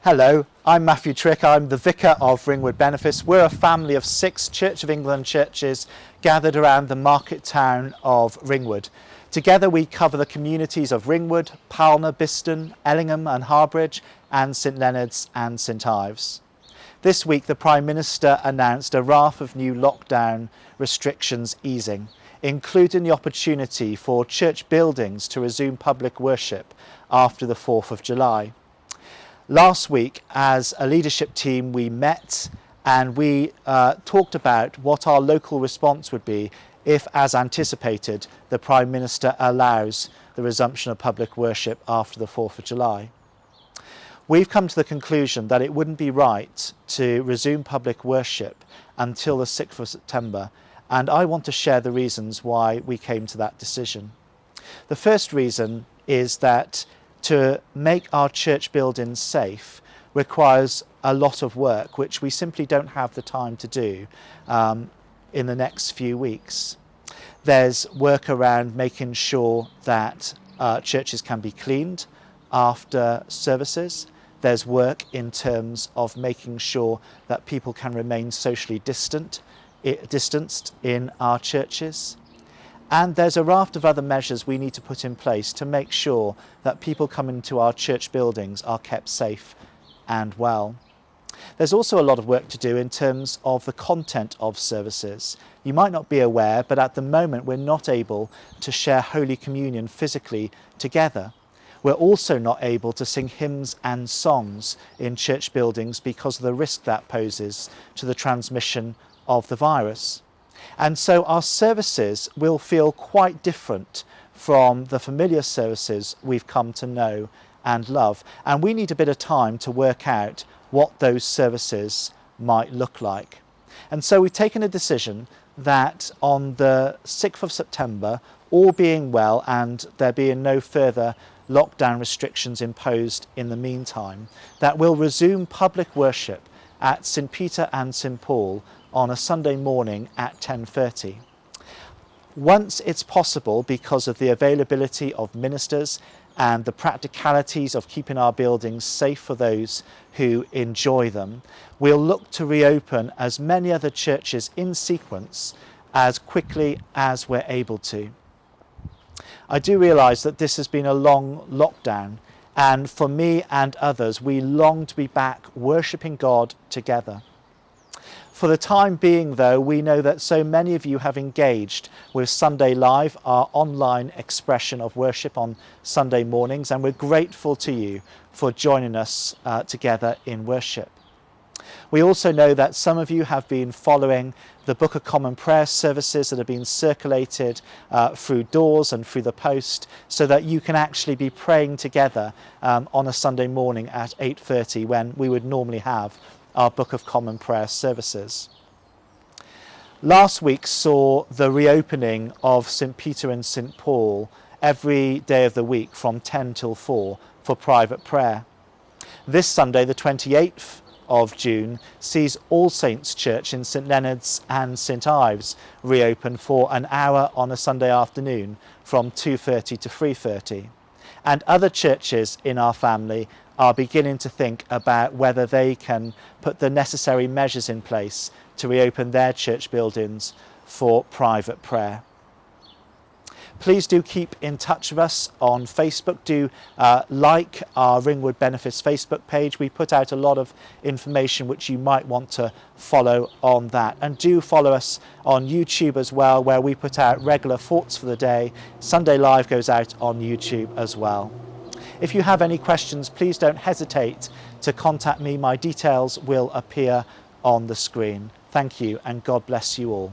Hello, I'm Matthew Trick. I'm the vicar of Ringwood Benefice. We're a family of 6 Church of England churches gathered around the market town of Ringwood. Together we cover the communities of Ringwood, Palmer, Biston, Ellingham and Harbridge, and St Leonard's and St Ives. This week the Prime Minister announced a raft of new lockdown restrictions easing, including the opportunity for church buildings to resume public worship after the 4th of July. Last week, as a leadership team, we met and we talked about what our local response would be if, as anticipated, the Prime Minister allows the resumption of public worship after the 4th of July. We've come to the conclusion that it wouldn't be right to resume public worship until the 6th of September, and I want to share the reasons why we came to that decision. The first reason is that to make our church buildings safe requires a lot of work, which we simply don't have the time to do in the next few weeks. There's work around making sure that churches can be cleaned after services. There's work in terms of making sure that people can remain socially distanced in our churches. And there's a raft of other measures we need to put in place to make sure that people coming into our church buildings are kept safe and well. There's also a lot of work to do in terms of the content of services. You might not be aware, but at the moment we're not able to share Holy Communion physically together. We're also not able to sing hymns and songs in church buildings because of the risk that poses to the transmission of the virus. And so our services will feel quite different from the familiar services we've come to know and love. And we need a bit of time to work out what those services might look like. And so we've taken a decision that on the 6th of September, all being well and there being no further lockdown restrictions imposed in the meantime, that we'll resume public worship at St Peter and St Paul on a Sunday morning at 10:30. Once it's possible, because of the availability of ministers and the practicalities of keeping our buildings safe for those who enjoy them, we'll look to reopen as many other churches in sequence as quickly as we're able to. I do realise that this has been a long lockdown, and for me and others, we long to be back worshipping God together. For the time being, though, we know that so many of you have engaged with Sunday Live, our online expression of worship on Sunday mornings, and we're grateful to you for joining us together in worship. We also know that some of you have been following the Book of Common Prayer services that have been circulated through doors and through the post, so that you can actually be praying together on a Sunday morning at 8:30 when we would normally have our Book of Common Prayer services. Last week saw the reopening of St Peter and St Paul every day of the week from 10 till 4 for private prayer. This Sunday, the 28th of June, sees All Saints Church in St Leonard's and St Ives reopen for an hour on a Sunday afternoon from 2:30 to 3:30. And other churches in our family are beginning to think about whether they can put the necessary measures in place to reopen their church buildings for private prayer. Please do keep in touch with us on Facebook. Do like our Ringwood Benefice Facebook page. We put out a lot of information which you might want to follow on that. And do follow us on YouTube as well, where we put out regular thoughts for the day. Sunday Live goes out on YouTube as well. If you have any questions, please don't hesitate to contact me. My details will appear on the screen. Thank you, and God bless you all.